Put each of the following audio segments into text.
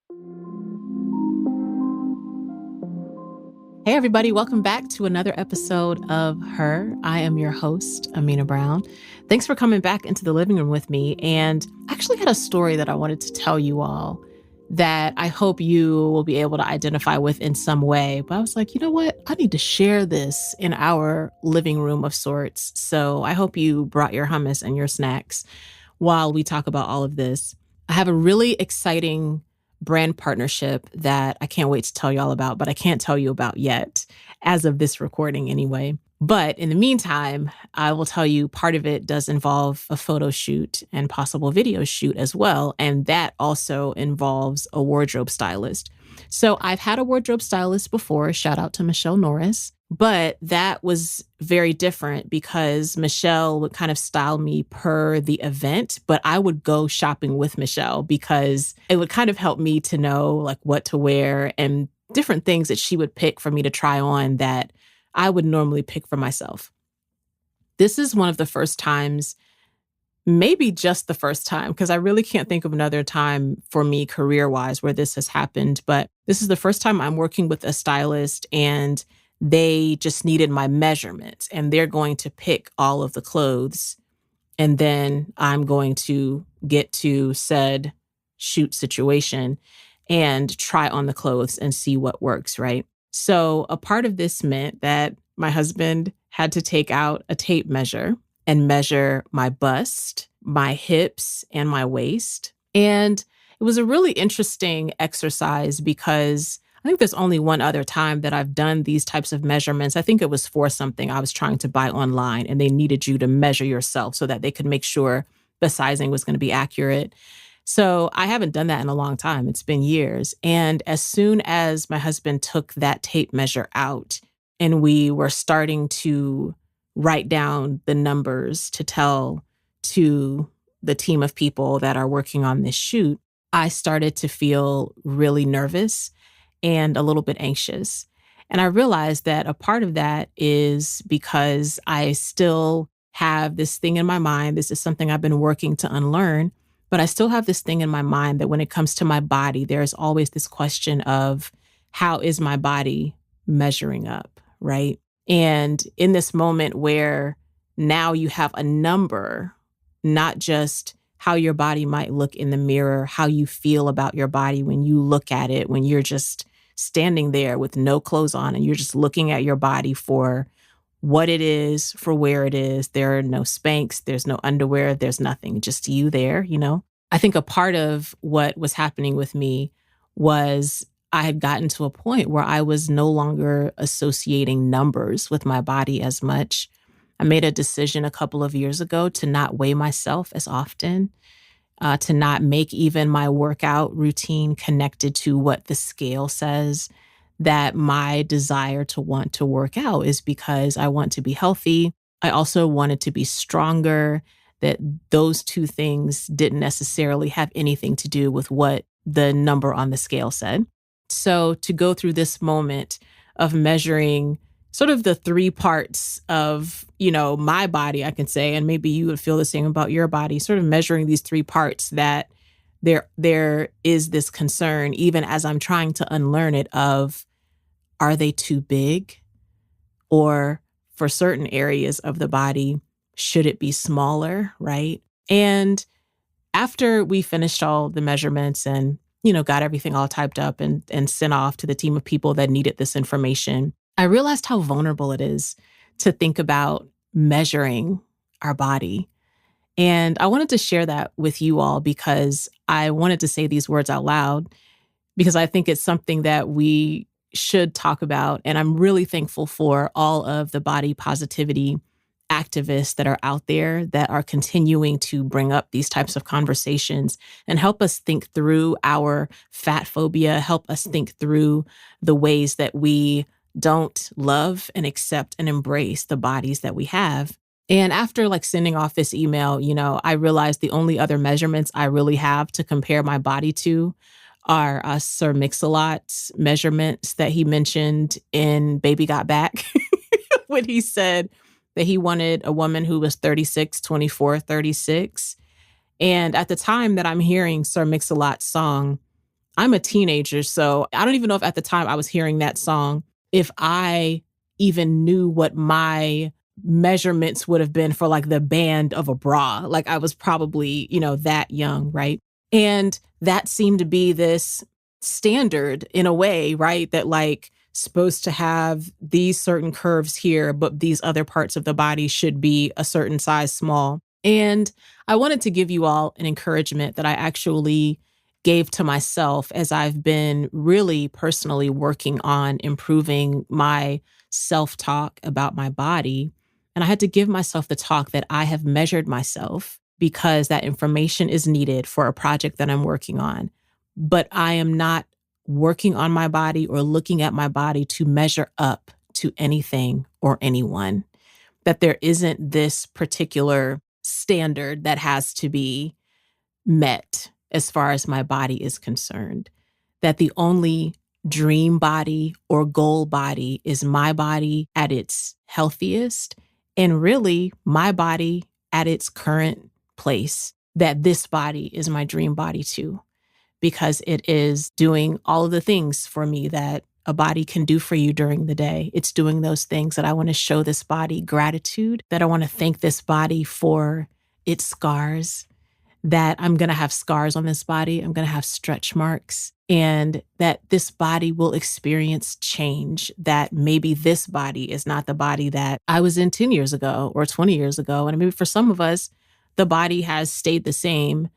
Hey, everybody, welcome back to another episode of Her. I am your host, Amena Brown. Thanks for coming back into the living room with me. And I actually had a story that I wanted to tell you all that I hope you will be able to identify with in some way. But I was like, you know what? I need to share this in our living room of sorts. So I hope you brought your hummus and your snacks while we talk about all of this. I have a really exciting brand partnership that I can't wait to tell you all about, but I can't tell you about yet, as of this recording anyway. But in the meantime, I will tell you part of it does involve a photo shoot and possible video shoot as well. And that also involves a wardrobe stylist. So I've had a wardrobe stylist before, shout out to Michelle Norris, but that was very different because Michelle would kind of style me per the event, but I would go shopping with Michelle because it would kind of help me to know like what to wear and different things that she would pick for me to try on that I would normally pick for myself. This is one of the first times, maybe just the first time, because I really can't think of another time for me career-wise where this has happened. But this is the first time I'm working with a stylist and they just needed my measurements and they're going to pick all of the clothes. And then I'm going to get to said shoot situation and try on the clothes and see what works, right? So a part of this meant that my husband had to take out a tape measure and measure my bust, my hips, and my waist. And it was a really interesting exercise because I think there's only one other time that I've done these types of measurements. I think it was for something I was trying to buy online and they needed you to measure yourself so that they could make sure the sizing was going to be accurate. So I haven't done that in a long time. It's been years. And as soon as my husband took that tape measure out and we were starting to write down the numbers to tell to the team of people that are working on this shoot, I started to feel really nervous and a little bit anxious. And I realized that a part of that is because I still have this thing in my mind. This is something I've been working to unlearn. But I still have this thing in my mind that when it comes to my body, there's always this question of how is my body measuring up, right? And in this moment where now you have a number, not just how your body might look in the mirror, how you feel about your body when you look at it, when you're just standing there with no clothes on and you're just looking at your body for what it is, for where it is. There are no Spanx, there's no underwear, there's nothing, just you there, you know? I think a part of what was happening with me was I had gotten to a point where I was no longer associating numbers with my body as much. I made a decision a couple of years ago to not weigh myself as often, to not make even my workout routine connected to what the scale says. That my desire to want to work out is because I want to be healthy. I also wanted to be stronger, that those two things didn't necessarily have anything to do with what the number on the scale said. So to go through this moment of measuring sort of the three parts of, my body, I can say, and maybe you would feel the same about your body, sort of measuring these three parts that there is this concern, even as I'm trying to unlearn it of, are they too big? Or for certain areas of the body, should it be smaller, right? And after we finished all the measurements and, got everything all typed up and sent off to the team of people that needed this information, I realized how vulnerable it is to think about measuring our body. And I wanted to share that with you all because I wanted to say these words out loud because I think it's something that we should talk about. And I'm really thankful for all of the body positivity activists that are out there that are continuing to bring up these types of conversations and help us think through our fat phobia, help us think through the ways that we don't love and accept and embrace the bodies that we have. And after sending off this email, I realized the only other measurements I really have to compare my body to are Sir Mix-a-Lot's measurements that he mentioned in Baby Got Back when he said that he wanted a woman who was 36, 24, 36. And at the time that I'm hearing Sir Mix-a-Lot's song, I'm a teenager, so I don't even know if at the time I was hearing that song, if I even knew what my measurements would have been for like the band of a bra. Like I was probably, that young, right? And that seemed to be this standard in a way, right? That like supposed to have these certain curves here, but these other parts of the body should be a certain size small. And I wanted to give you all an encouragement that I actually gave to myself as I've been really personally working on improving my self talk about my body. And I had to give myself the talk that I have measured myself because that information is needed for a project that I'm working on. But I am not working on my body or looking at my body to measure up to anything or anyone. That there isn't this particular standard that has to be met as far as my body is concerned. That the only dream body or goal body is my body at its healthiest, and really my body at its current place. That this body is my dream body too, because it is doing all of the things for me that a body can do for you during the day. It's doing those things that I want to show this body gratitude, that I want to thank this body for its scars, that I'm going to have scars on this body. I'm going to have stretch marks, and that this body will experience change, that maybe this body is not the body that I was in 10 years ago or 20 years ago. And maybe for some of us, the body has stayed the same,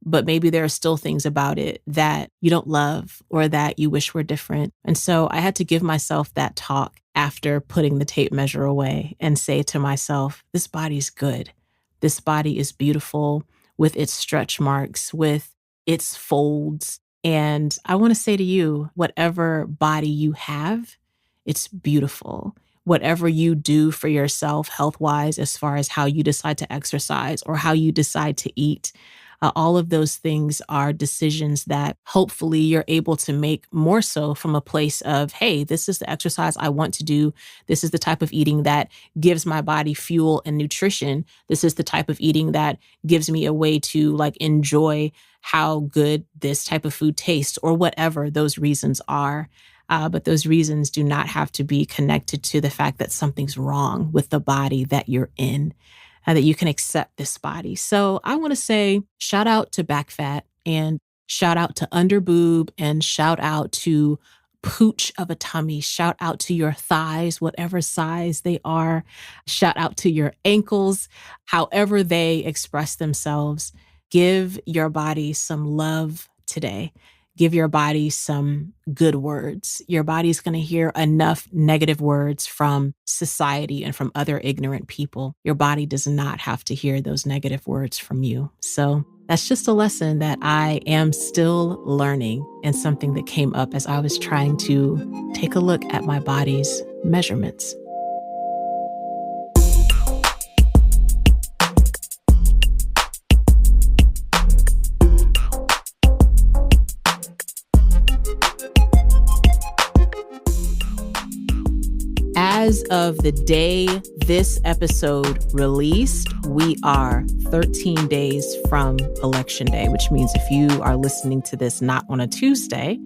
but maybe there are still things about it that you don't love or that you wish were different. And so I had to give myself that talk after putting the tape measure away and say to myself, this body's good. This body is beautiful with its stretch marks, with its folds. And I want to say to you, whatever body you have, it's beautiful. Whatever you do for yourself health-wise, as far as how you decide to exercise or how you decide to eat, all of those things are decisions that hopefully you're able to make more so from a place of, hey, this is the exercise I want to do. This is the type of eating that gives my body fuel and nutrition. This is the type of eating that gives me a way to like enjoy how good this type of food tastes, or whatever those reasons are. But those reasons do not have to be connected to the fact that something's wrong with the body that you're in, and that you can accept this body. So I want to say shout out to back fat, and shout out to under boob, and shout out to pooch of a tummy. Shout out to your thighs, whatever size they are. Shout out to your ankles, however they express themselves. Give your body some love today. Give your body some good words. Your body's going to hear enough negative words from society and from other ignorant people. Your body does not have to hear those negative words from you. So that's just a lesson that I am still learning, and something that came up as I was trying to take a look at my body's measurements. As of the day this episode released, we are 13 days from Election Day, which means if you are listening to this not on a Tuesday,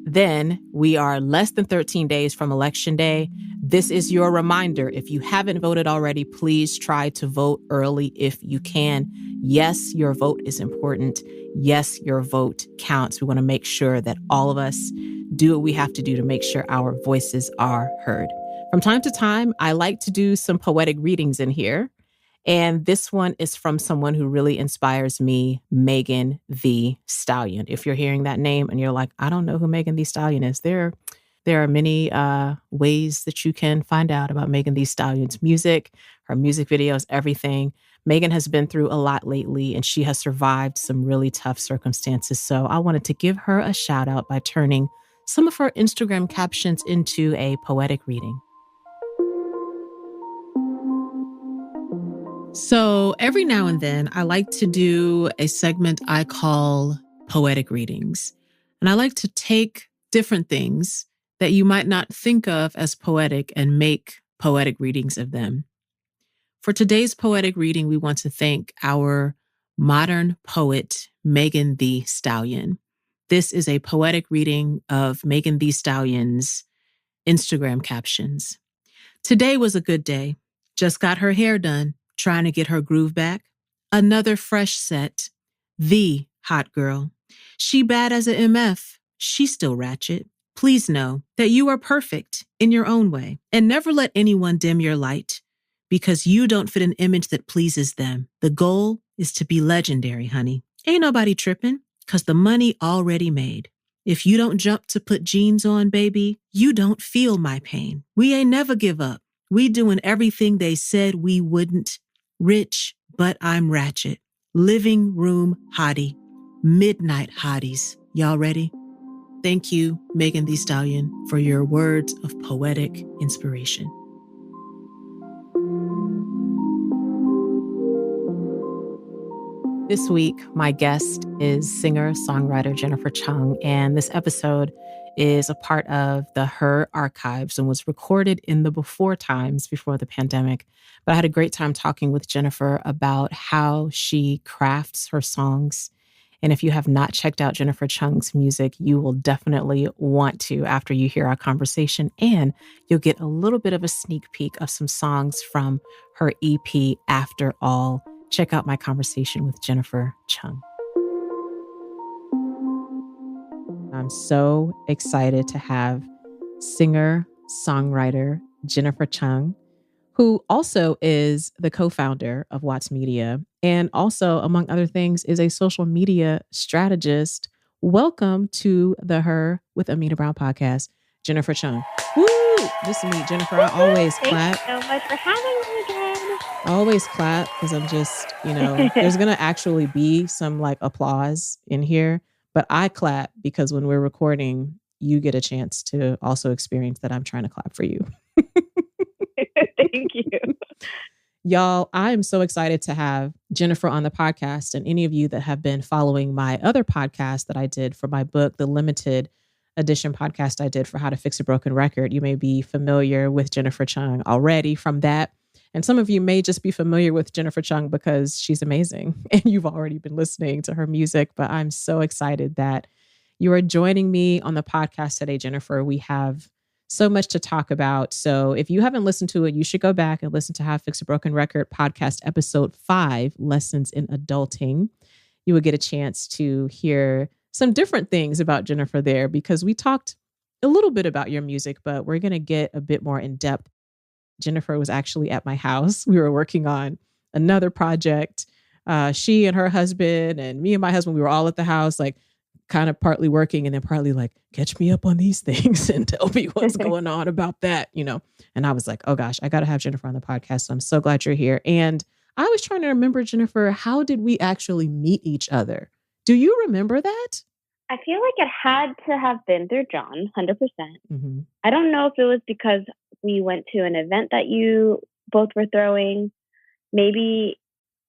then we are less than 13 days from Election Day. This is your reminder. If you haven't voted already, please try to vote early if you can. Yes, your vote is important. Yes, your vote counts. We want to make sure that all of us do what we have to do to make sure our voices are heard. From time to time, I like to do some poetic readings in here. And this one is from someone who really inspires me, Megan Thee Stallion. If you're hearing that name and you're like, I don't know who Megan Thee Stallion is, there are many ways that you can find out about Megan Thee Stallion's music, her music videos, everything. Megan has been through a lot lately, and she has survived some really tough circumstances. So I wanted to give her a shout out by turning some of her Instagram captions into a poetic reading. So every now and then, I like to do a segment I call poetic readings. And I like to take different things that you might not think of as poetic and make poetic readings of them. For today's poetic reading, we want to thank our modern poet, Megan Thee Stallion. This is a poetic reading of Megan Thee Stallion's Instagram captions. Today was a good day. Just got her hair done, trying to get her groove back. Another fresh set. The hot girl. She bad as a MF. She still ratchet. Please know that you are perfect in your own way, and never let anyone dim your light because you don't fit an image that pleases them. The goal is to be legendary, honey. Ain't nobody tripping because the money already made. If you don't jump to put jeans on, baby, you don't feel my pain. We ain't never give up. We doing everything they said we wouldn't. Rich, but I'm ratchet. Living room hottie. Midnight hotties. Y'all ready? Thank you, Megan Thee Stallion, for your words of poetic inspiration. This week, my guest is singer-songwriter Jennifer Chung, and this episode is a part of the Her archives and was recorded in the before times before the pandemic. But I had a great time talking with Jennifer about how she crafts her songs. And if you have not checked out Jennifer Chung's music, you will definitely want to after you hear our conversation. And you'll get a little bit of a sneak peek of some songs from her EP, After All. Check out my conversation with Jennifer Chung. I'm so excited to have singer-songwriter Jennifer Chung, who also is the co-founder of Watts Media and also, among other things, is a social media strategist. Welcome to the Her with Amena Brown podcast, Jennifer Chung. Woo! Just to meet Jennifer. I always clap. Thank you so much for having me again. I always clap because I'm just, there's going to actually be some like applause in here, but I clap because when we're recording, you get a chance to also experience that I'm trying to clap for you. Thank you. Y'all, I am so excited to have Jennifer on the podcast, and any of you that have been following my other podcast that I did for my book, the limited edition podcast I did for How to Fix a Broken Record, you may be familiar with Jennifer Chung already from that. And some of you may just be familiar with Jennifer Chung because she's amazing and you've already been listening to her music. But I'm so excited that you are joining me on the podcast today, Jennifer. We have so much to talk about. So if you haven't listened to it, you should go back and listen to How to Fix a Broken Record podcast, episode 5, Lessons in Adulting. You will get a chance to hear some different things about Jennifer there because we talked a little bit about your music, but we're going to get a bit more in depth. Jennifer was actually at my house. We were working on another project. She and her husband and me and my husband, we were all at the house, like kind of partly working and then partly like, catch me up on these things and tell me what's going on about that, And I was like, oh gosh, I got to have Jennifer on the podcast. So I'm so glad you're here. And I was trying to remember, Jennifer, how did we actually meet each other? Do you remember that? I feel like it had to have been through John, 100%. Mm-hmm. I don't know if it was because we went to an event that you both were throwing. Maybe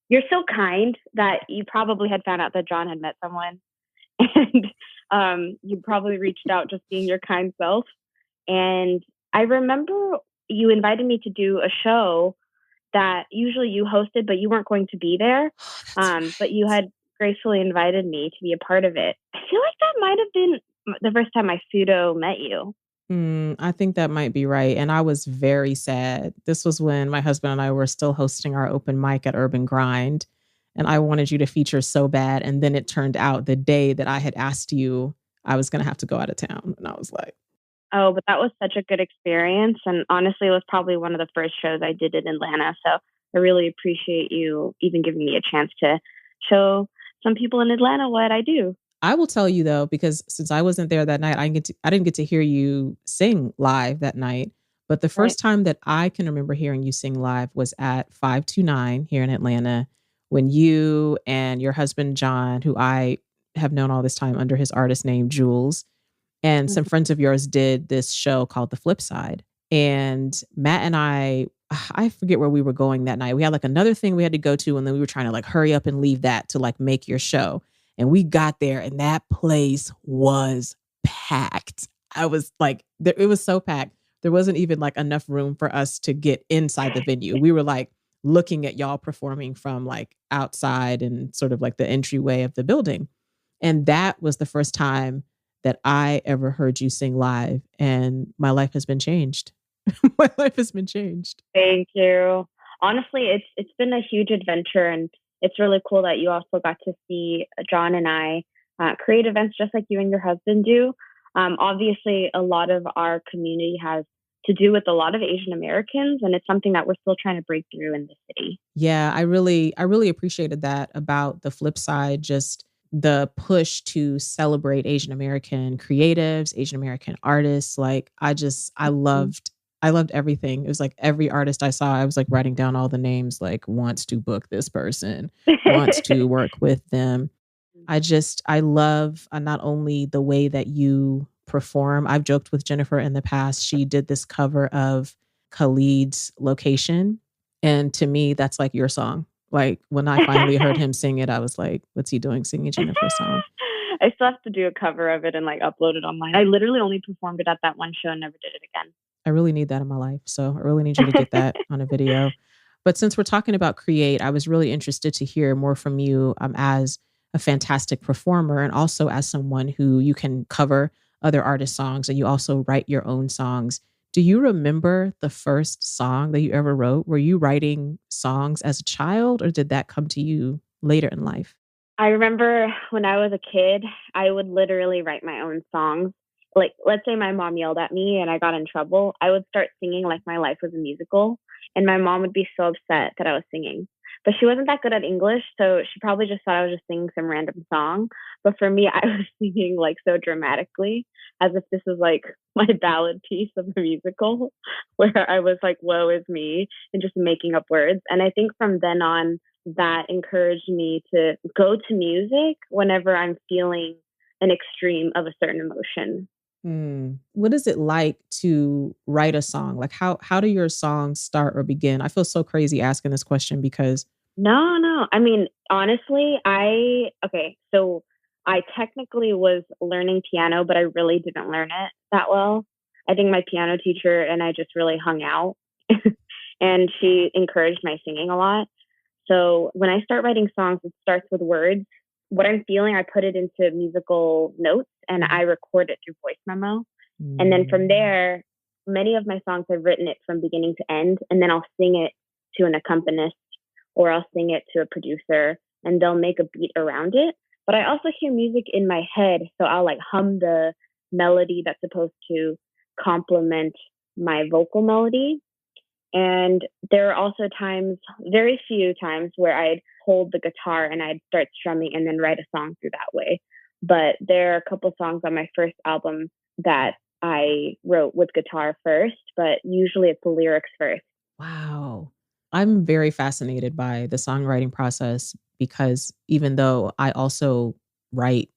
you're so kind that you probably had found out that John had met someone. And you probably reached out just being your kind self. And I remember you invited me to do a show that usually you hosted, but you weren't going to be there. Right. But you had gracefully invited me to be a part of it. I feel like that might have been the first time I pseudo met you. I think that might be right. And I was very sad. This was when my husband and I were still hosting our open mic at Urban Grind. And I wanted you to feature so bad. And then it turned out the day that I had asked you, I was going to have to go out of town. And I was like, oh, but that was such a good experience. And honestly, it was probably one of the first shows I did in Atlanta. So I really appreciate you even giving me a chance to show some people in Atlanta what I do. I will tell you though, because since I wasn't there that night, I didn't get to hear you sing live that night. But the first time that I can remember hearing you sing live was at 529 here in Atlanta, when you and your husband, John, who I have known all this time under his artist name, Jules, and some friends of yours did this show called The Flip Side. And Matt and I forget where we were going that night. We had like another thing we had to go to, and then we were trying to like hurry up and leave that to like make your show. And we got there and that place was packed. I was like, it was so packed. There wasn't even like enough room for us to get inside the venue. We were like looking at y'all performing from like outside and sort of like the entryway of the building. And that was the first time that I ever heard you sing live. And my life has been changed. My life has been changed. Thank you. Honestly, it's been a huge adventure, and it's really cool that you also got to see John and I create events just like you and your husband do. Obviously, a lot of our community has to do with a lot of Asian Americans, and it's something that we're still trying to break through in the city. Yeah, I really appreciated that about the flip side, just the push to celebrate Asian American creatives, Asian American artists. Like Mhm. I loved everything. It was like every artist I saw, I was like writing down all the names, like wants to book this person, wants to work with them. I love not only the way that you perform. I've joked with Jennifer in the past. She did this cover of Khalid's Location. And to me, that's like your song. Like when I finally heard him sing it, I was like, what's he doing singing Jennifer's song? I still have to do a cover of it and like upload it online. I literally only performed it at that one show and never did it I really need that in my life. So I really need you to get that again. on a video. But since we're talking about create, I was really interested to hear more from you as a fantastic performer and also as someone who you can cover other artists' songs and you also write your own songs. Do you remember the first song that you ever wrote? Were you writing songs as a child or did that come to you later in life? I remember when I was a kid, I would literally write my own songs. Like, let's say my mom yelled at me and I got in trouble, I would start singing like my life was a musical. And my mom would be so upset that I was singing. But she wasn't that good at English, so she probably just thought I was just singing some random song. But for me, I was singing like so dramatically, as if this was like my ballad piece of the musical, where I was like, woe is me, and just making up words. And I think from then on, that encouraged me to go to music whenever I'm feeling an extreme of a certain emotion. What is it like to write a song? Like how do your songs start or begin? I feel so crazy asking this question because No, no. I mean, honestly, okay, so I technically was learning piano, but I really didn't learn it that well. I think my piano teacher and I just really hung out and she encouraged my singing a lot. So when I start writing songs, it starts with words. What I'm feeling, I put it into musical notes and I record it through voice memo. And then from mm, there, many of my songs I've written it from beginning to end, and then I'll sing it to an accompanist or I'll sing it to a producer and they'll make a beat around it. But I also hear music in my head, so I'll like hum the melody that's supposed to complement my vocal melody. And there are also times, very few times, where I'd hold the guitar and I'd start strumming and then write a song through that way. But there are a couple songs on my first album that I wrote with guitar first, but usually it's the lyrics first. wow. I'm very fascinated by the songwriting process because even though I also write,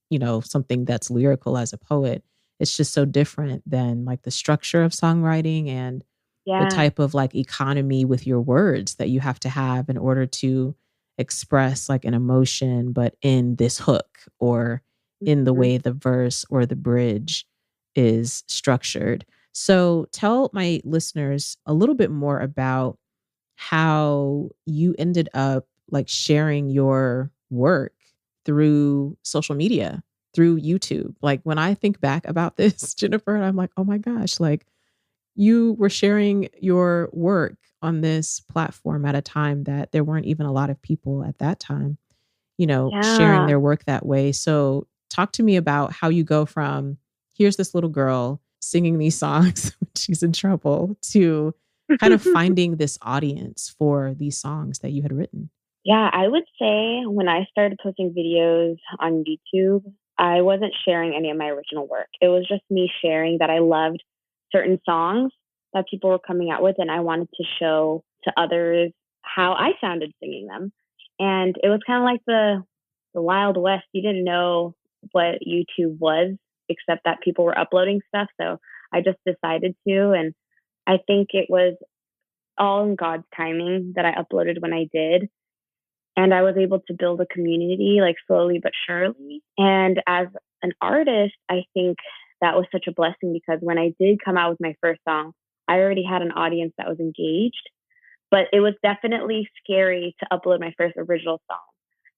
something that's lyrical as a poet, it's just so different than like the structure of songwriting and the Yeah. type of like economy with your words that you have to have in order to express like an emotion, but in this hook or in the Mhm. way the verse or the bridge is structured. So tell my listeners a little bit more about how you ended up like sharing your work through social media, through YouTube. Like when I think back about this, Jennifer, I'm like, oh my gosh, like you were sharing your work on this platform at a time that there weren't even a lot of people at that time, sharing Yeah. their work that way. So, talk to me about how you go from here's this little girl singing these songs when she's in trouble to kind of finding this audience for these songs that you had written. Yeah, I would say when I started posting videos on YouTube, I wasn't sharing any of my original work. It was just me sharing that I loved certain songs that people were coming out with, and I wanted to show to others how I sounded singing them. And it was kind of like the Wild West. You didn't know what YouTube was, except that people were uploading stuff. So I just decided to, and I think it was all in God's timing that I uploaded when I did, and I was able to build a community like slowly but surely. And as an artist, I think that was such a blessing because when I did come out with my first song, I already had an audience that was engaged. But it was definitely scary to upload my first original song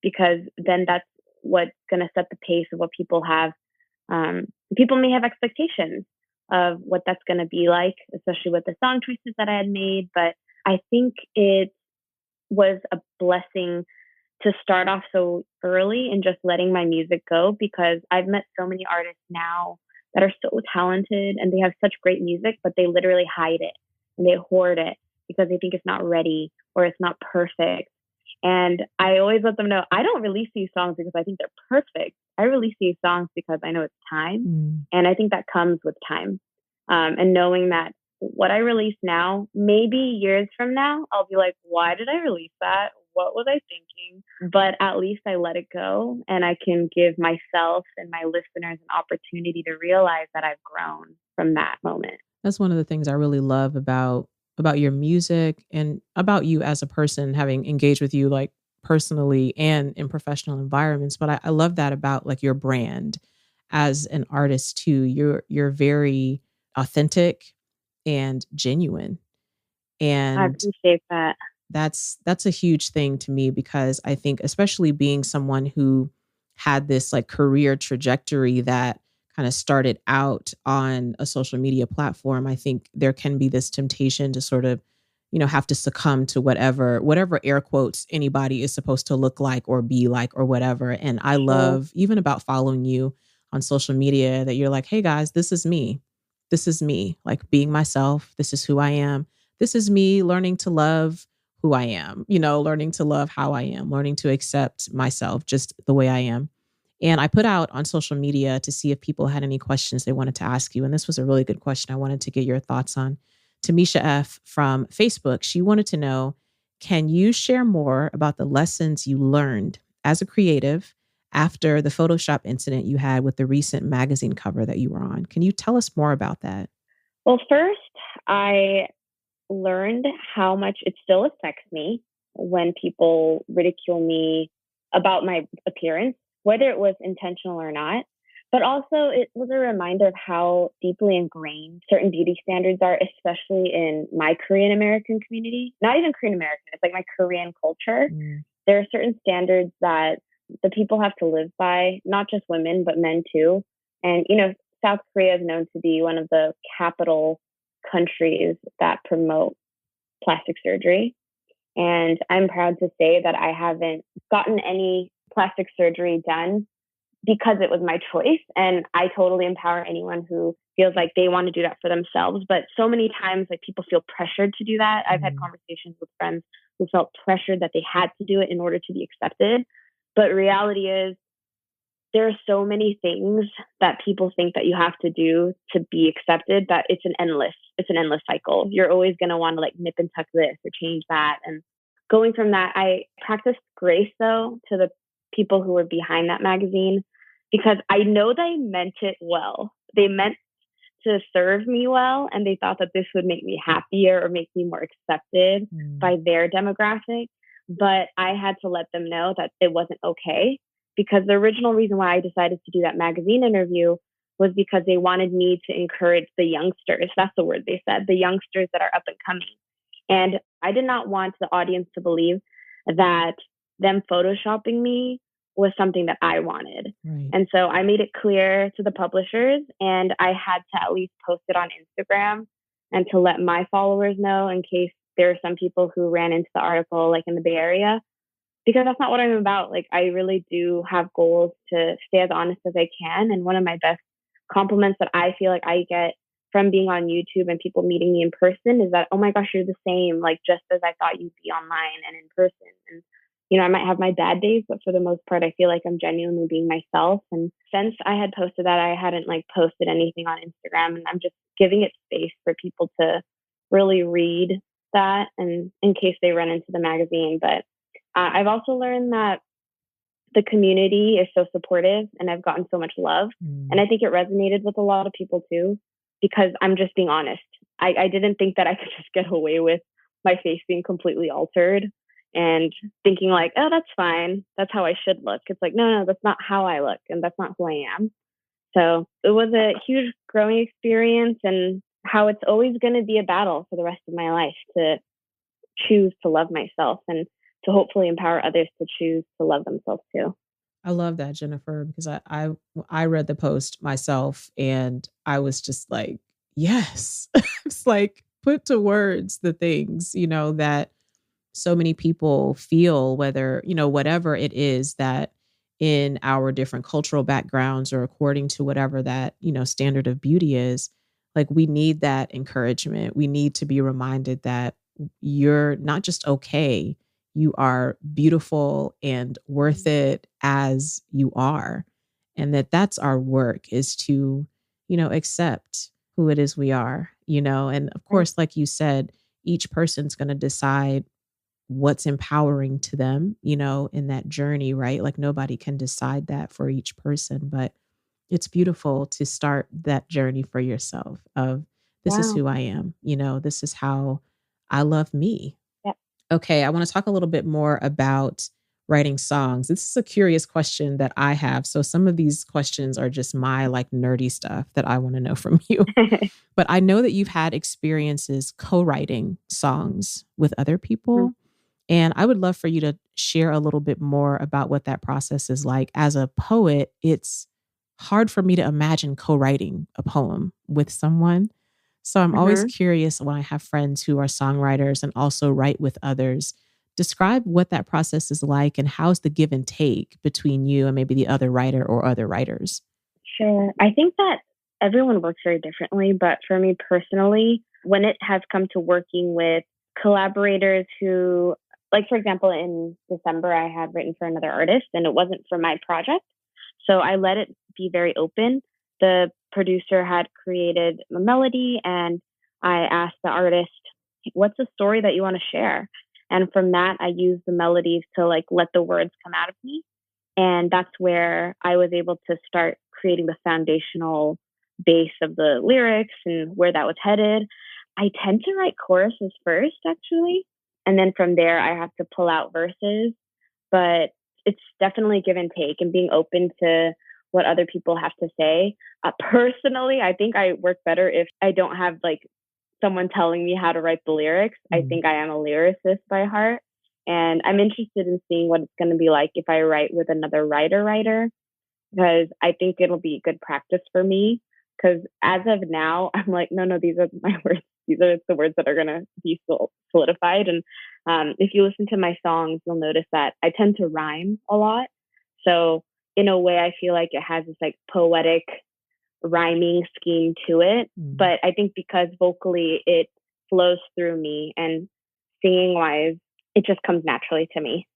because then that's what's going to set the pace of what people have. People may have expectations of what that's going to be like, especially with the song choices that I had made. But I think it was a blessing to start off so early and just letting my music go, because I've met so many artists now that are so talented and they have such great music, but they literally hide it and they hoard it because they think it's not ready or it's not perfect. And I always let them know I don't release these songs because I think they're perfect. I release these songs because I know it's time. And I think that comes with time. And knowing that what I release now, maybe years from now, I'll be like, why did I release that? What was I thinking? But at least I let it go, and I can give myself and my listeners an opportunity to realize that I've grown from that moment. That's one of the things I really love about your music and about you as a person, having engaged with you like personally and in professional environments. But I love that about like your brand as an artist too. You're very authentic and genuine. I And appreciate that. that's a huge thing to me, because I think especially being someone who had this like career trajectory that kind of started out on a social media platform, I think there can be this temptation to sort of, have to succumb to whatever air quotes anybody is supposed to look like or be like or whatever. And I Sure. love even about following you on social media that you're like, hey guys, this is me. This is me, like being myself. This is who I am. This is me learning to love who I am, learning to love how I am, learning to accept myself just the way I am. And I put out on social media to see if people had any questions they wanted to ask you. And this was a really good question I wanted to get your thoughts on. Tamisha F. from Facebook, she wanted to know, can you share more about the lessons you learned as a creative after the Photoshop incident you had with the recent magazine cover that you were on? Can you tell us more about that? Well, first, I learned how much it still affects me when people ridicule me about my appearance, whether it was intentional or not. But also, it was a reminder of how deeply ingrained certain beauty standards are, especially in my Korean American community. Not even Korean American, it's like my Korean culture. There are certain standards that the people have to live by, not just women, but men too. And, South Korea is known to be one of the capital countries that promote plastic surgery. And I'm proud to say that I haven't gotten any plastic surgery done because it was my choice. And I totally empower anyone who feels like they want to do that for themselves. But so many times, like, people feel pressured to do that. I've had conversations with friends who felt pressured that they had to do it in order to be accepted. But reality is, there are so many things that people think that you have to do to be accepted that it's an endless cycle. You're always going to want to like nip and tuck this or change that. And going from that, I practiced grace though to the people who were behind that magazine, because I know they meant it well. They meant to serve me well, and they thought that this would make me happier or make me more accepted by their demographic. But I had to let them know that it wasn't okay, because the original reason why I decided to do that magazine interview was because they wanted me to encourage the youngsters. That's the word they said, the youngsters that are up and coming. And I did not want the audience to believe that them photoshopping me was something that I wanted. Right. And so I made it clear to the publishers, and I had to at least post it on Instagram and to let my followers know in case there are some people who ran into the article like in the Bay Area, because that's not what I'm about. Like, I really do have goals to stay as honest as I can. And one of my best compliments that I feel like I get from being on YouTube and people meeting me in person is that, oh my gosh, you're the same, like just as I thought you'd be online and in person. And, I might have my bad days, but for the most part, I feel like I'm genuinely being myself. And since I had posted that, I hadn't like posted anything on Instagram, and I'm just giving it space for people to really read that, and in case they run into the magazine. But I've also learned that the community is so supportive, and I've gotten so much love. And I think it resonated with a lot of people too, because I'm just being honest. I didn't think that I could just get away with my face being completely altered and thinking like, oh, that's fine. That's how I should look. It's like, no, that's not how I look, and that's not who I am. So it was a huge growing experience, and how it's always going to be a battle for the rest of my life to choose to love myself and to hopefully empower others to choose to love themselves too. I love that, Jennifer, because I read the post myself and I was just like, yes. It's like put to words the things, that so many people feel, whether, whatever it is that in our different cultural backgrounds or according to whatever that, standard of beauty is, like we need that encouragement. We need to be reminded that you're not just okay, you are beautiful and worth it as you are. And that's our work is to, accept who it is we are, and of Right. course, like you said, each person's going to decide what's empowering to them, in that journey, right? Like nobody can decide that for each person, but it's beautiful to start that journey for yourself of this is Wow. who I am, this is how I love me. Yeah. Okay, I want to talk a little bit more about writing songs. This is a curious question that I have. So some of these questions are just my like nerdy stuff that I want to know from you. But I know that you've had experiences co-writing songs with other Mhm. people. And I would love for you to share a little bit more about what that process is like. As a poet, it's hard for me to imagine co-writing a poem with someone. So I'm always Mhm. curious when I have friends who are songwriters and also write with others. Describe what that process is like and how's the give and take between you and maybe the other writer or other writers. Sure. I think that everyone works very differently, but for me personally, when it has come to working with collaborators who, like, for example, in December, I had written for another artist and it wasn't for my project. So I let it be very open. The producer had created a melody and I asked the artist, what's a story that you want to share? And from that, I used the melodies to like let the words come out of me. And that's where I was able to start creating the foundational base of the lyrics and where that was headed. I tend to write choruses first, actually. And then from there, I have to pull out verses. But it's definitely give and take and being open to what other people have to say. Personally, I think I work better if I don't have like someone telling me how to write the lyrics. I Mm. think I am a lyricist by heart. And I'm interested in seeing what it's going to be like if I write with another writer, because I think it'll be good practice for me. Because as of now, I'm like, no, these are my words. These are the words that are going to be solidified. And if you listen to my songs, you'll notice that I tend to rhyme a lot. So in a way, I feel like it has this like poetic rhyming scheme to it. Mm. But I think because vocally it flows through me and singing wise, it just comes naturally to me.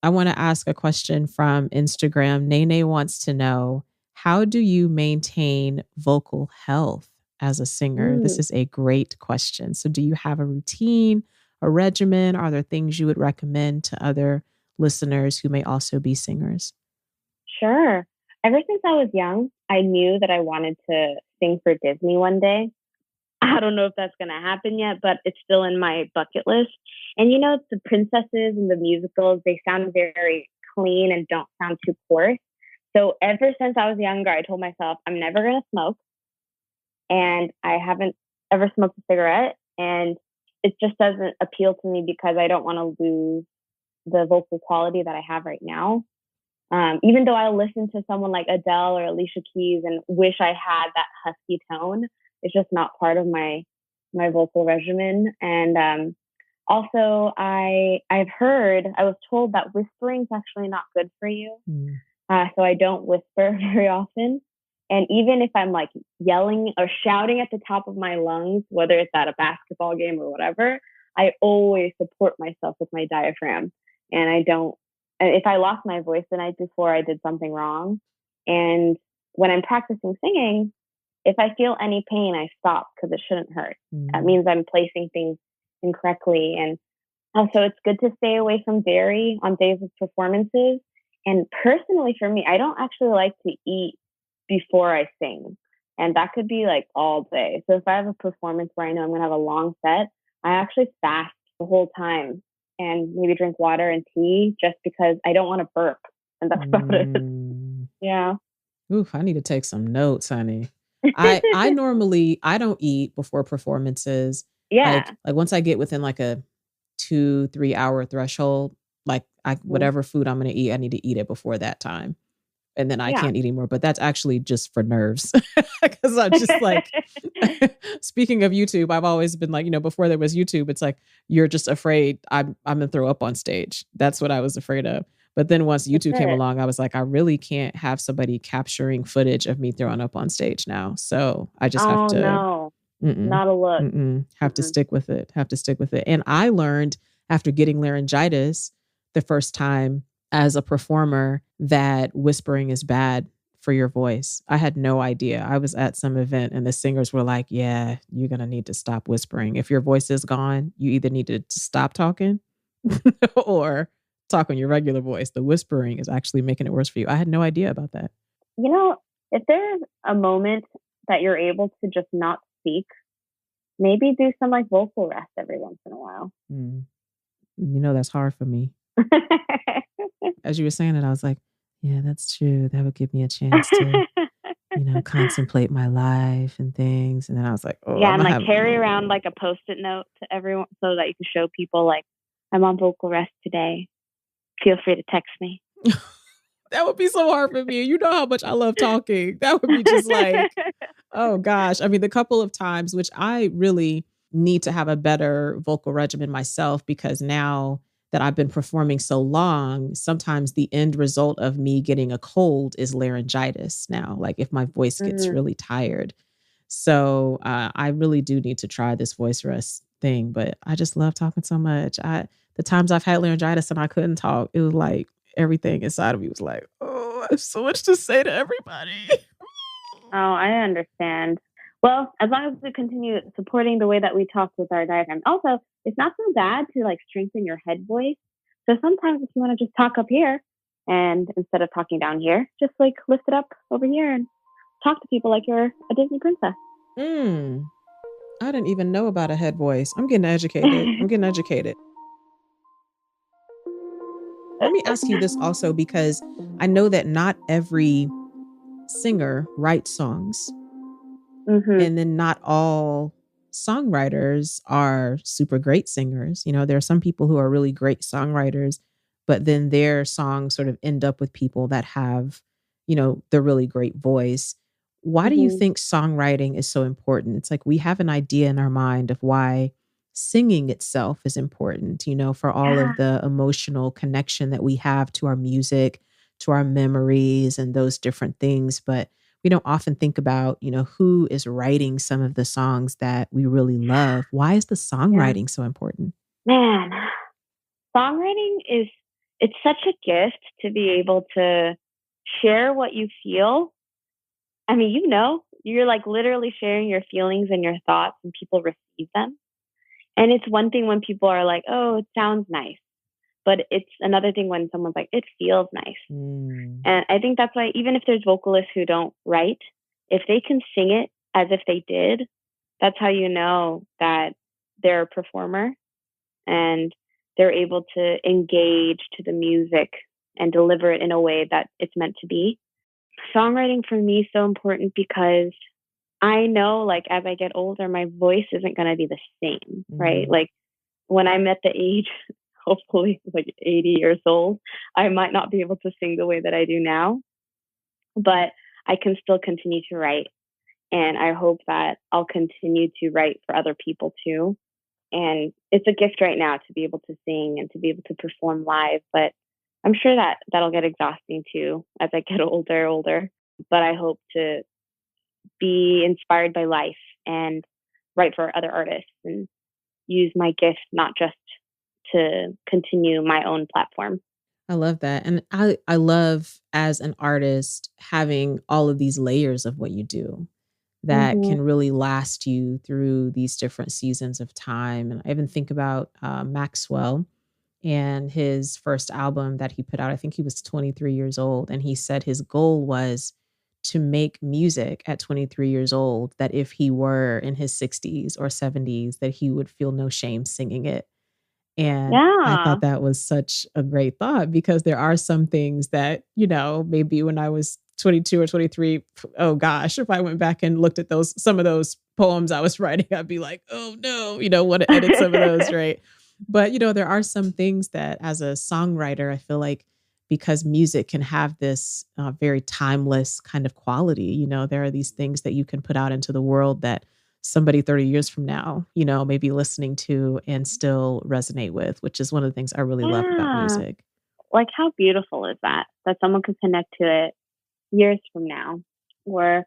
I want to ask a question from Instagram. Nene wants to know, how do you maintain vocal health as a singer? This Mm, is a great question. So, do you have a routine, a regimen? Are there things you would recommend to other listeners who may also be singers? sure. Ever since I was young, I knew that I wanted to sing for Disney one day. I don't know if that's going to happen yet, but it's still in my bucket list. And the princesses and the musicals, they sound very clean and don't sound too coarse. So ever since I was younger, I told myself I'm never going to smoke. And I haven't ever smoked a cigarette. And it just doesn't appeal to me because I don't want to lose the vocal quality that I have right now. Even though I listen to someone like Adele or Alicia Keys and wish I had that husky tone, it's just not part of my vocal regimen. And also, I was told that whispering is actually not good for you. Mm. So I don't whisper very often. And even if I'm like yelling or shouting at the top of my lungs, whether it's at a basketball game or whatever, I always support myself with my diaphragm. And I don't, and if I lost my voice the night before, I did something wrong. And when I'm practicing singing, if I feel any pain, I stop because it shouldn't hurt. That Mm. means I'm placing things incorrectly. And also, it's good to stay away from dairy on days of performances. And personally, for me, I don't actually like to eat before I sing. And that could be like all day. So if I have a performance where I know I'm going to have a long set, I actually fast the whole time and maybe drink water and tea just because I don't want to burp. And that's about it. Mm. Yeah. Oof, I need to take some notes, honey. I normally I don't eat before performances. Like Yeah. once I get within like a 2, 3 hour threshold, like I Mhm. whatever food I'm gonna eat, I need to eat it before that time. and then I Yeah. can't eat anymore. But that's actually just for nerves because I'm just like, speaking of YouTube, I've always been like, before there was YouTube, it's like, you're just afraid I'm going to throw up on stage. That's what I was afraid of. But then once That's YouTube came it. along, I was like, I really can't have somebody capturing footage of me throwing up on stage now. So I just have Oh to, no, mm-mm, not a look. have to Mm-mm. stick with it, have to stick with it. And I learned after getting laryngitis the first time as a performer that whispering is bad for your voice. I had no idea. I was at some event and the singers were like, yeah, you're going to need to stop whispering. If your voice is gone, you either need to stop talking or talk on your regular voice. The whispering is actually making it worse for you. I had no idea about that. If there's a moment that you're able to just not speak, maybe do some like vocal rest every once in a while. Mm. That's hard for me. As you were saying it, I was like, yeah, that's true. That would give me a chance to, contemplate my life and things. And then I was like, oh, Yeah, I'm and gonna like have. carry around like a post-it note to everyone so that you can show people like, I'm on vocal rest today. Feel free to text me. That would be so hard for me. You know how much I love talking. That would be just like, oh gosh. I mean, the couple of times, which I really need to have a better vocal regimen myself, because now that I've been performing so long, sometimes the end result of me getting a cold is laryngitis now, like if my voice gets really tired. So I really do need to try this voice rest thing, but I just love talking so much. The times I've had laryngitis and I couldn't talk, it was like everything inside of me was like, oh, I have so much to say to everybody. Oh, I understand. Well, as long as we continue supporting the way that we talk with our diaphragm. Also, it's not so bad to like strengthen your head voice. So sometimes if you want to just talk up here and instead of talking down here, just like lift it up over here and talk to people like you're a Disney princess. I didn't even know about a head voice. I'm getting educated. Let me ask you this also, because I know that not every singer writes songs. And then not all songwriters are super great singers. There are some people who are really great songwriters, but then their songs sort of end up with people that have, the really great voice. Why do you think songwriting is so important? It's like we have an idea in our mind of why singing itself is important, for all of the emotional connection that we have to our music, to our memories and those different things. But we don't often think about, who is writing some of the songs that we really love. Why is the songwriting so important? Man, songwriting it's such a gift to be able to share what you feel. I mean, you're like literally sharing your feelings and your thoughts and people receive them. And it's one thing when people are like, oh, it sounds nice. But it's another thing when someone's like, it feels nice. And I think that's why even if there's vocalists who don't write, if they can sing it as if they did, that's how you know that they're a performer and they're able to engage to the music and deliver it in a way that it's meant to be. Songwriting for me is so important because I know, like, as I get older, my voice isn't going to be the same, right? Like, when I'm at the age, hopefully, like 80 years old, I might not be able to sing the way that I do now, but I can still continue to write. And I hope that I'll continue to write for other people too. And it's a gift right now to be able to sing and to be able to perform live, but I'm sure that that'll get exhausting too as I get older. But I hope to be inspired by life and write for other artists and use my gift not just to continue my own platform. I love that. And I love, as an artist, having all of these layers of what you do that can really last you through these different seasons of time. And I even think about Maxwell and his first album that he put out. I think he was 23 years old. And he said his goal was to make music at 23 years old, that if he were in his 60s or 70s, that he would feel no shame singing it. And I Yeah. thought that was such a great thought, because there are some things that, maybe when I was 22 or 23, oh gosh, if I went back and looked at some of those poems I was writing, I'd be like, oh no, want to edit some of those, right? But, there are some things that as a songwriter, I feel like because music can have this very timeless kind of quality. There are these things that you can put out into the world that somebody 30 years from now, may be listening to and still resonate with, which is one of the things I really love about Yeah. music. Like, how beautiful is that? That someone could connect to it years from now, or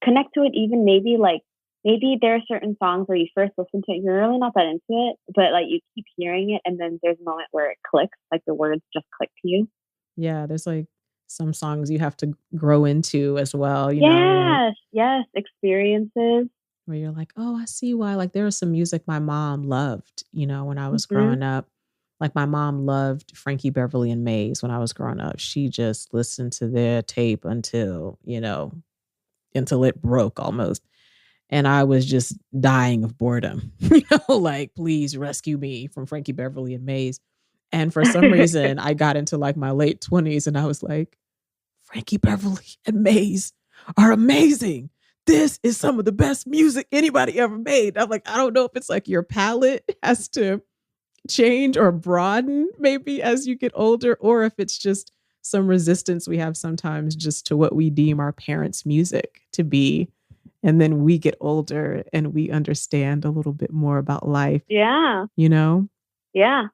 connect to it even maybe there are certain songs where you first listen to it, you're really not that into it, but like you keep hearing it, and then there's a moment where it clicks, like the words just click to you. Yeah, there's like some songs you have to grow into as well, like Yes, yes, experiences. where you're like, "Oh, I see why." Like, there was some music my mom loved, when I was Mhm. growing up. Like, my mom loved Frankie Beverly and Maze when I was growing up. She just listened to their tape until it broke almost. And I was just dying of boredom, like, "Please rescue me from Frankie Beverly and Maze." And for some reason, I got into, like, my late 20s and I was like, Frankie Beverly and Maze are amazing. This is some of the best music anybody ever made. I'm like, I don't know if it's like your palette has to change or broaden maybe as you get older, or if it's just some resistance we have sometimes just to what we deem our parents' music to be. And then we get older and we understand a little bit more about life, Yeah, you know? yeah.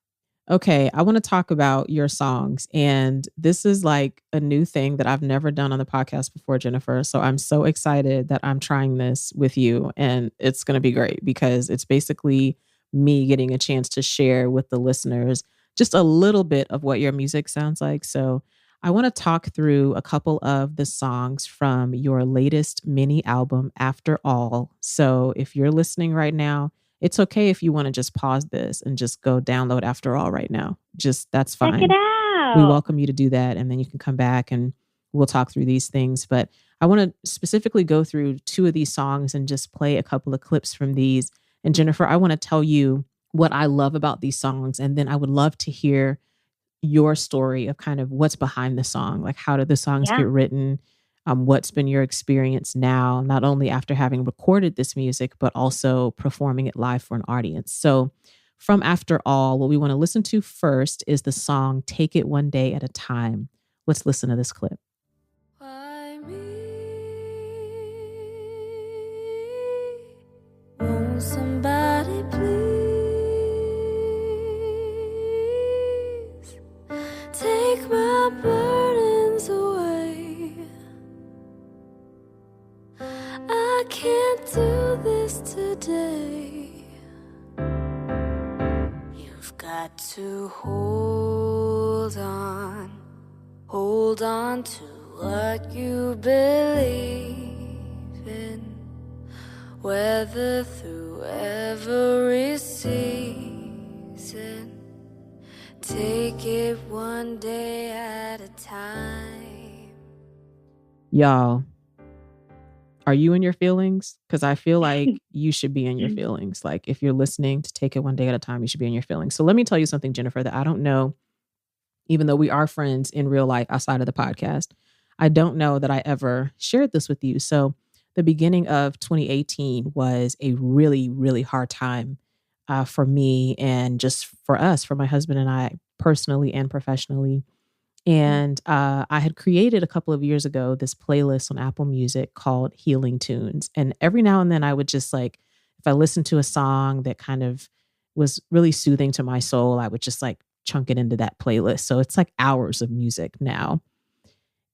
Okay, I want to talk about your songs. And this is like a new thing that I've never done on the podcast before, Jennifer. So I'm so excited that I'm trying this with you. And it's going to be great because it's basically me getting a chance to share with the listeners just a little bit of what your music sounds like. So I want to talk through a couple of the songs from your latest mini album, After All. So if you're listening right now, it's okay if you want to just pause this and just go download After All right now. Just that's Check it fine. We out. welcome you to do that. And then you can come back and we'll talk through these things. But I want to specifically go through two of these songs and just play a couple of clips from these. And Jennifer, I want to tell you what I love about these songs. And then I would love to hear your story of kind of what's behind the song. Like, how did the songs get Yeah. written? What's been your experience now, not only after having recorded this music, but also performing it live for an audience? So, from After All, what we want to listen to first is the song Take It One Day at a Time. Let's listen to this clip. Why me? Won't somebody please take my burdens away? I can't do this today. You've got to hold on to what you believe in, weather through every season. Take it one day at a time. Y'all, are you in your feelings? Because I feel like you should be in your feelings. Like, if you're listening to Take It One Day at a Time, you should be in your feelings. So let me tell you something, Jennifer, that I don't know, even though we are friends in real life outside of the podcast. I don't know that I ever shared this with you. So the beginning of 2018 was a really, really hard time for me and just for us, for my husband and I, personally and professionally. And I had created a couple of years ago this playlist on Apple Music called Healing Tunes. And every now and then I would just like, if I listened to a song that kind of was really soothing to my soul, I would just like chunk it into that playlist. So it's like hours of music now.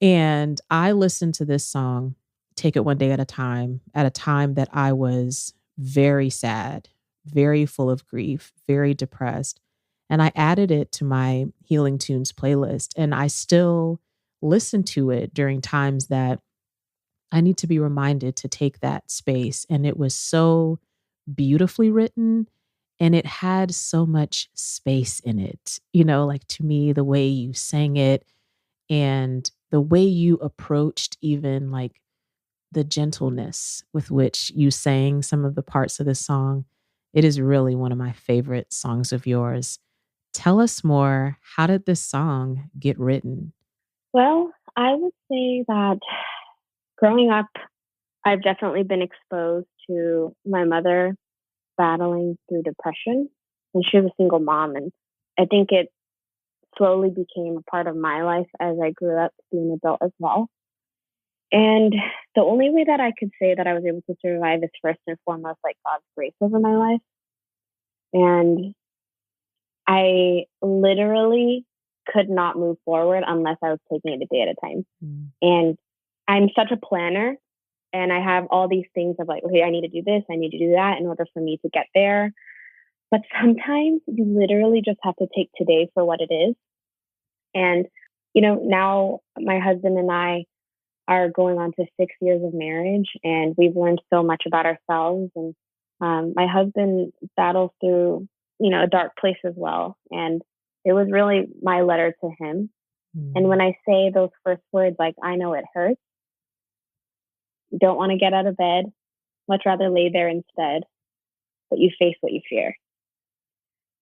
And I listened to this song, Take It One Day at a time that I was very sad, very full of grief, very depressed. And I added it to my Healing Tunes playlist. And I still listen to it during times that I need to be reminded to take that space. And it was so beautifully written and it had so much space in it. Like, to me, the way you sang it and the way you approached even like the gentleness with which you sang some of the parts of the song. It is really one of my favorite songs of yours. Tell us more. How did this song get written? Well, I would say that growing up, I've definitely been exposed to my mother battling through depression, and she was a single mom. And I think it slowly became a part of my life as I grew up to be an adult as well. And the only way that I could say that I was able to survive is first and foremost like God's grace over my life. And I literally could not move forward unless I was taking it a day at a time. And I'm such a planner, and I have all these things of like, okay, I need to do this, I need to do that in order for me to get there. But sometimes you literally just have to take today for what it is. And, you know, now my husband and I are going on to 6 years of marriage, and we've learned so much about ourselves. And my husband battles through, you know, a dark place as well. And it was really my letter to him. And when I say those first words, like, I know it hurts, don't want to get out of bed, much rather lay there instead, but you face what you fear.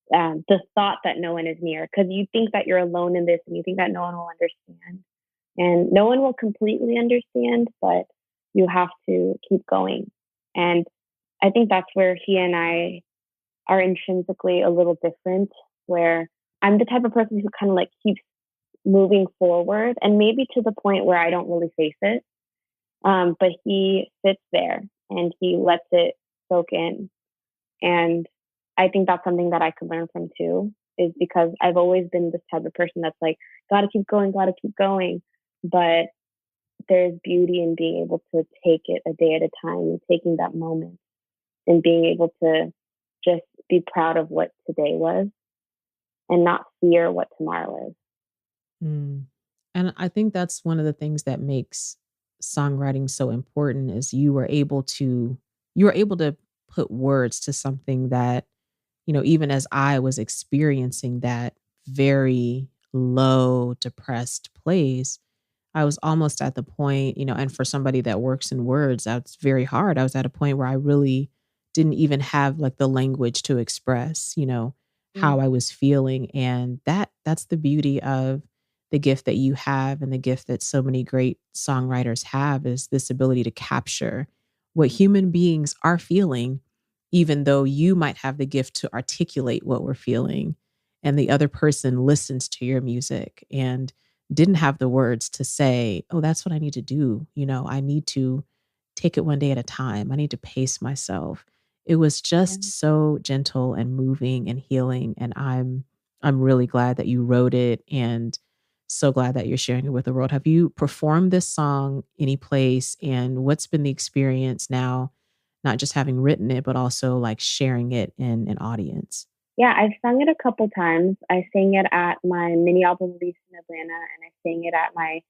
The thought that no one is near, because you think that you're alone in this and you think that no one will understand. And no one will completely understand, but you have to keep going. And I think that's where he and I are intrinsically a little different, where I'm the type of person who kind of like keeps moving forward, and maybe to the point where I don't really face it. But he sits there and he lets it soak in. And I think that's something that I could learn from too, is because I've always been this type of person that's like, gotta keep going, gotta keep going. But there's beauty in being able to take it a day at a time and taking that moment and being able to just be proud of what today was and not fear what tomorrow is. And I think that's one of the things that makes songwriting so important is you were able to put words to something that, you know, even as I was experiencing that very low, depressed place, I was almost at the point, you know, and for somebody that works in words, that's very hard. I was at a point where I really didn't even have like the language to express, you know, how I was feeling. And that's the beauty of the gift that you have, and the gift that so many great songwriters have, is this ability to capture what human beings are feeling, even though you might have the gift to articulate what we're feeling, and the other person listens to your music and didn't have the words to say, oh, that's what I need to do. You know, I need to take it one day at a time. I need to pace myself. It was just so gentle and moving and healing. And I'm really glad that you wrote it, and so glad that you're sharing it with the world. Have you performed this song any place? And what's been the experience now, not just having written it, but also like sharing it in an audience? Yeah, I've sung it a couple times. I sang it at my mini album release in Atlanta, and I sang it at my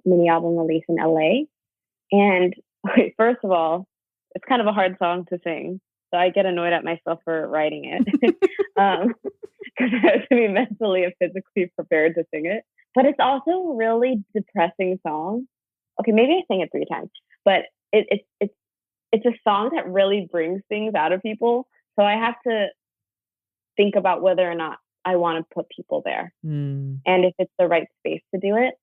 mini album release in LA. And first of all, it's kind of a hard song to sing. So I get annoyed at myself for writing it because I have to be mentally and physically prepared to sing it. But it's also a really depressing song. Okay, maybe I sang it 3 times, but it's a song that really brings things out of people. So I have to think about whether or not I want to put people there, and if it's the right space to do it.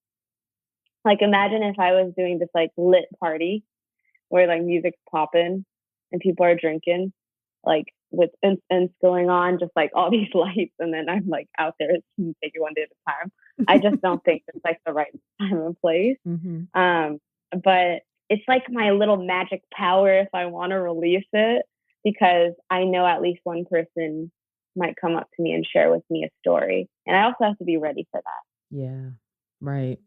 Like, imagine if I was doing this like lit party where like music's popping and people are drinking, like with incense going on, just like all these lights, and then I'm like out there take it one day at a time. I just don't think it's like the right time and place. But it's like my little magic power if I want to release it, because I know at least one person might come up to me and share with me a story, and I also have to be ready for that. Yeah, right.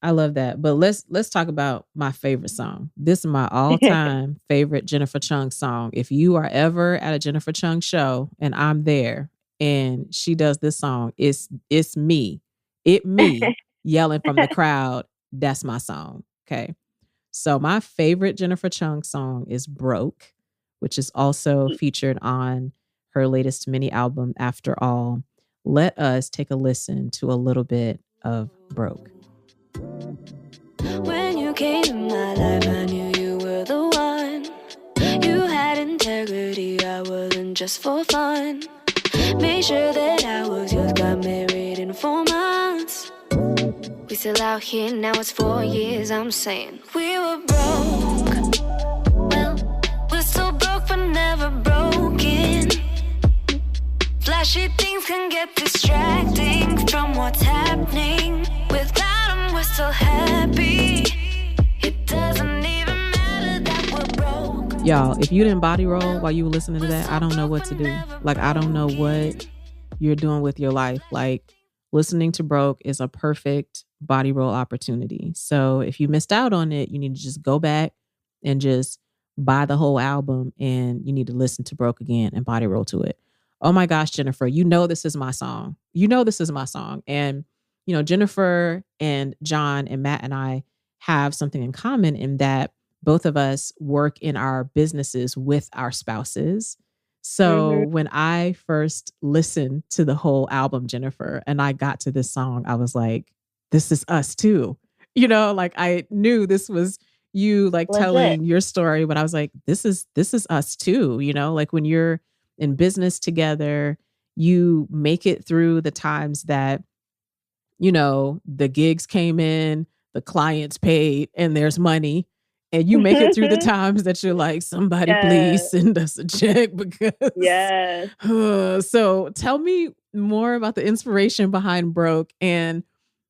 I love that. But let's talk about my favorite song. This is my all-time favorite Jennifer Chung song. If you are ever at a Jennifer Chung show and I'm there and she does this song, it's me yelling from the crowd. That's my song. Okay. So my favorite Jennifer Chung song is Broke, which is also featured on her latest mini album, After All. Let us take a listen to a little bit of Broke. When you came in my life, I knew you were the one. You had integrity, I wasn't just for fun. Made sure that I was yours, got married in 4 months. We still out here, now it's 4 years, I'm saying we were broke. Well, we're still broke but never broken. Flashy things things can get distracting from what's happening. Without them, we're still happy. It doesn't even matter that we're broke. Y'all, if you didn't body roll while you were listening to that, I don't know what to do. Like, I don't know what you're doing with your life. Like, listening to Broke is a perfect body roll opportunity. So if you missed out on it, you need to just go back and just buy the whole album, and you need to listen to Broke again and body roll to it. Oh my gosh, Jennifer, you know this is my song. You know this is my song. And, you know, Jennifer and John and Matt and I have something in common in that both of us work in our businesses with our spouses. So when I first listened to the whole album, Jennifer, and I got to this song, I was like, this is us too. You know, like I knew this was you like Legit. telling your story, but I was like, this is us too. You know, like when you're in business together, you make it through the times that, you know, the gigs came in, the clients paid, and there's money. And you make it through the times that you're like, somebody please send us a check because. Yes. So tell me more about the inspiration behind Broke and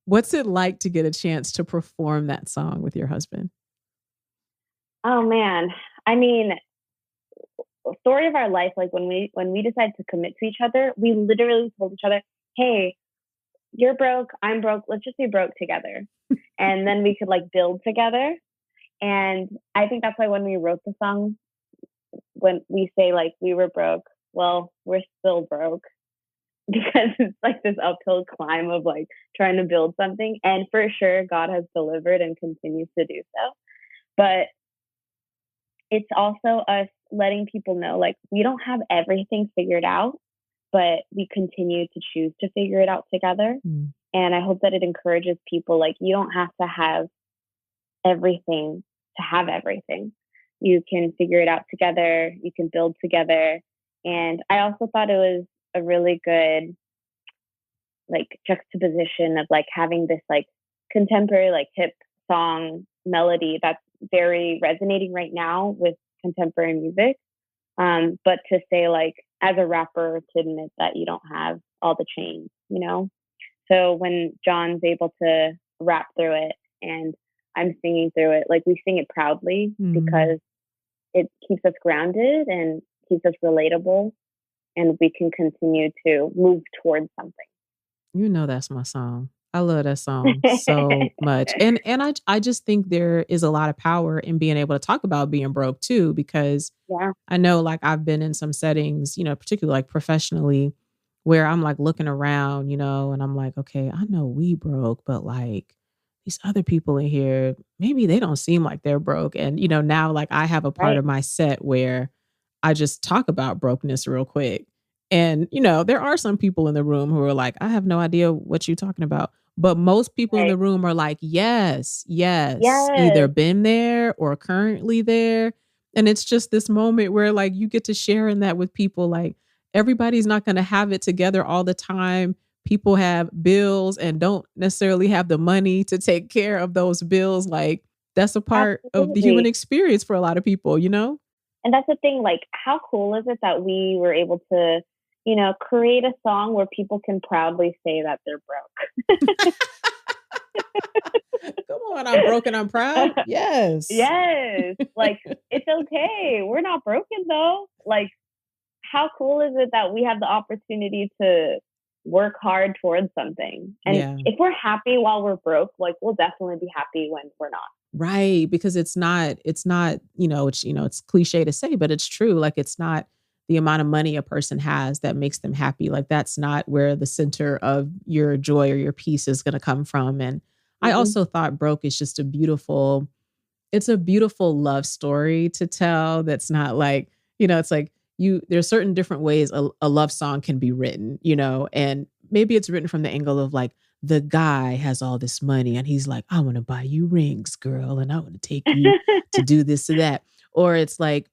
what's it like to get a chance to perform that song with your husband? Oh man. I mean, story of our life, like when we decided to commit to each other, we literally told each other, hey, you're broke, I'm broke, let's just be broke together. And then we could like build together. And I think that's why when we wrote the song, when we say like we were broke, well, we're still broke, because it's like this uphill climb of like trying to build something. And for sure, God has delivered and continues to do so. But it's also us letting people know, like, we don't have everything figured out, but we continue to choose to figure it out together. And I hope that it encourages people, like, you don't have to have everything to have everything. You can figure it out together. You can build together. And I also thought it was a really good, like, juxtaposition of like having this like contemporary, like hip song melody that's very resonating right now with contemporary music. But to say, like, as a rapper, to admit that you don't have all the chains, you know? So when John's able to rap through it and I'm singing through it, like, we sing it proudly because it keeps us grounded and keeps us relatable, and we can continue to move towards something. You know, that's my song. I love that song so much. And I just think there is a lot of power in being able to talk about being broke too, because I know, like, I've been in some settings, you know, particularly like professionally, where I'm like looking around, you know, and I'm like, okay, I know we broke, but like these other people in here, maybe they don't seem like they're broke. And, you know, now like I have a part of my set where I just talk about brokenness real quick. And, you know, there are some people in the room who are like, I have no idea what you're talking about. But most people in the room are like, yes, either been there or currently there. And it's just this moment where like you get to share in that with people. Like, everybody's not going to have it together all the time. People have bills and don't necessarily have the money to take care of those bills. Like, that's a part of the human experience for a lot of people, you know? And that's the thing, like, how cool is it that we were able to, you know, create a song where people can proudly say that they're broke. Come on, I'm broken, I'm proud. Yes. Yes. Like, it's okay. We're not broken though. Like, how cool is it that we have the opportunity to work hard towards something? And if we're happy while we're broke, like, we'll definitely be happy when we're not. Right. Because it's not, you know, it's cliche to say, but it's true. Like, it's not the amount of money a person has that makes them happy. Like, that's not where the center of your joy or your peace is going to come from. And I also thought Broke is just it's a beautiful love story to tell. That's not like, you know, it's like there's certain different ways a love song can be written, you know, and maybe it's written from the angle of like, the guy has all this money and he's like, I want to buy you rings, girl. And I want to take you to do this to that. Or it's like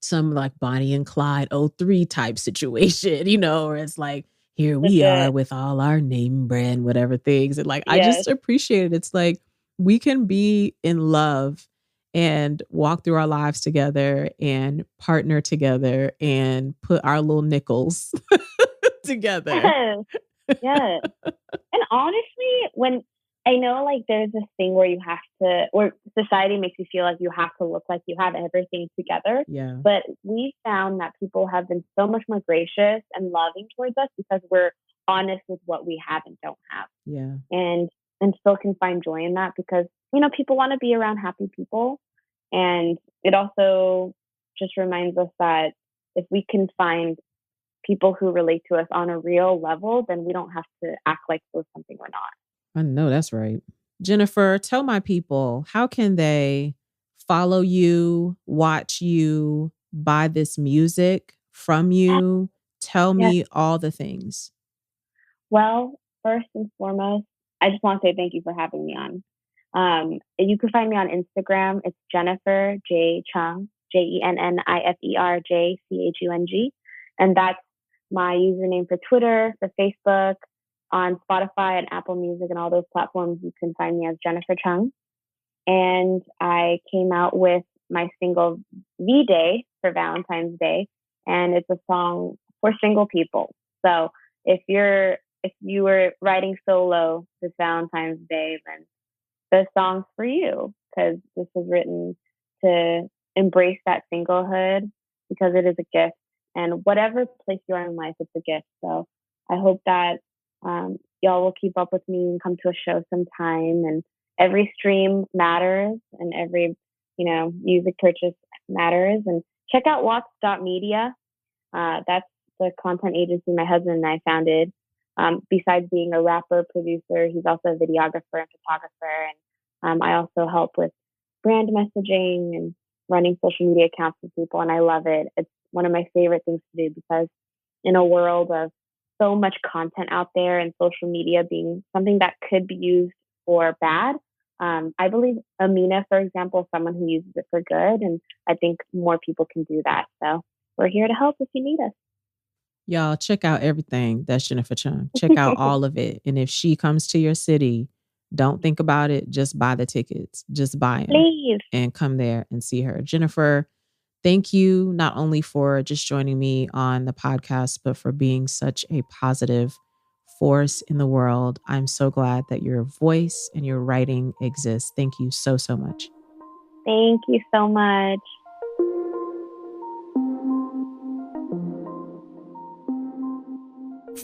some like Bonnie and Clyde '03 type situation, you know, or it's like, here we are with all our name brand, whatever things. And like, I just appreciate it. It's like, we can be in love and walk through our lives together and partner together and put our little nickels together. Yes. Yes. And honestly, when I know like there's this thing where you have to, or society makes you feel like you have to look like you have everything together. Yeah. But we found that people have been so much more gracious and loving towards us because we're honest with what we have and don't have. Yeah. And still can find joy in that because, people want to be around happy people. And it also just reminds us that if we can find people who relate to us on a real level, then we don't have to act like we're something we're not. I know that's right. Jennifer, tell my people, how can they follow you, watch you, buy this music from you? Tell Yes. me all the things. Well, first and foremost, I just want to say thank you for having me on. You can find me on Instagram. It's Jennifer J Chung, JenniferJChung. And that's my username for Twitter, for Facebook, on Spotify and Apple Music and all those platforms. You can find me as Jennifer Chung. And I came out with my single V-Day for Valentine's Day. And it's a song for single people. So if you were writing solo this Valentine's Day, then the song's for you because this is written to embrace that singlehood because it is a gift. And whatever place you are in life, it's a gift. So I hope that y'all will keep up with me and come to a show sometime. And every stream matters and every, music purchase matters. And check out Watts.media. That's the content agency my husband and I founded. Besides being a rapper, producer, he's also a videographer and photographer. And I also help with brand messaging and running social media accounts for people. And I love it. It's one of my favorite things to do because in a world of so much content out there and social media being something that could be used for bad, I believe Amena, for example, is someone who uses it for good. And I think more people can do that. So we're here to help if you need us. Y'all check out everything that's Jennifer Chung. Check out all of it. And if she comes to your city, don't think about it. Just buy the tickets. Just buy them. Please. And come there and see her. Jennifer, thank you not only for just joining me on the podcast, but for being such a positive force in the world. I'm so glad that your voice and your writing exists. Thank you so, so much. Thank you so much.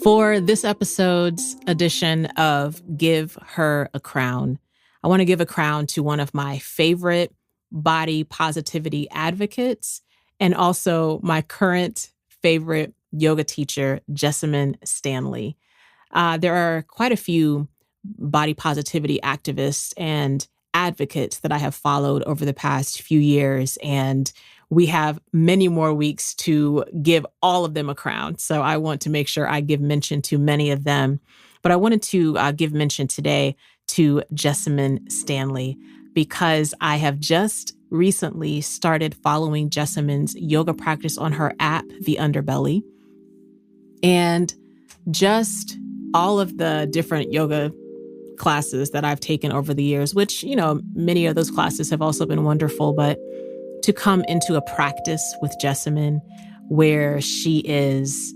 For this episode's edition of Give Her a Crown, I want to give a crown to one of my favorite body positivity advocates and also my current favorite yoga teacher, Jessamine Stanley. There are quite a few body positivity activists and advocates that I have followed over the past few years, and we have many more weeks to give all of them a crown. So I want to make sure I give mention to many of them. But I wanted to give mention today to Jessamine Stanley because I have just recently started following Jessamine's yoga practice on her app, The Underbelly. And just all of the different yoga classes that I've taken over the years, which, many of those classes have also been wonderful, but to come into a practice with Jessamine where she is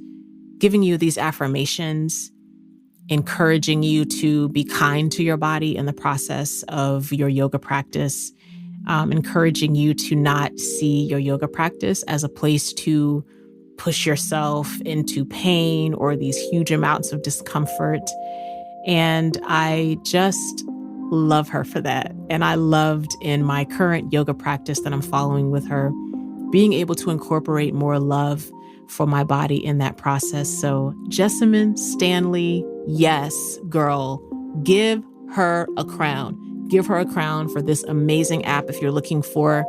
giving you these affirmations, encouraging you to be kind to your body in the process of your yoga practice, encouraging you to not see your yoga practice as a place to push yourself into pain or these huge amounts of discomfort. And I just love her for that. And I loved in my current yoga practice that I'm following with her, being able to incorporate more love for my body in that process. So Jessamine Stanley, yes, girl, give her a crown. Give her a crown for this amazing app. If you're looking for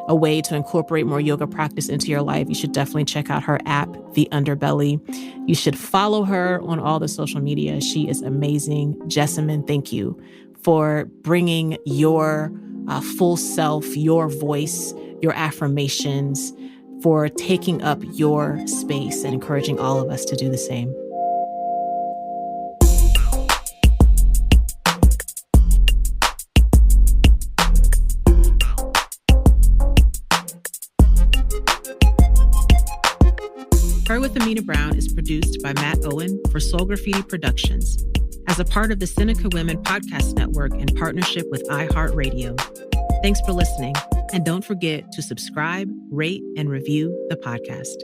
a way to incorporate more yoga practice into your life, you should definitely check out her app, The Underbelly. You should follow her on all the social media. She is amazing. Jessamine, thank you for bringing your full self, your voice, your affirmations, for taking up your space and encouraging all of us to do the same. Her with Amena Brown is produced by Matt Owen for Soul Graffiti Productions as a part of the Seneca Women Podcast Network in partnership with iHeartRadio. Thanks for listening, and don't forget to subscribe, rate, and review the podcast.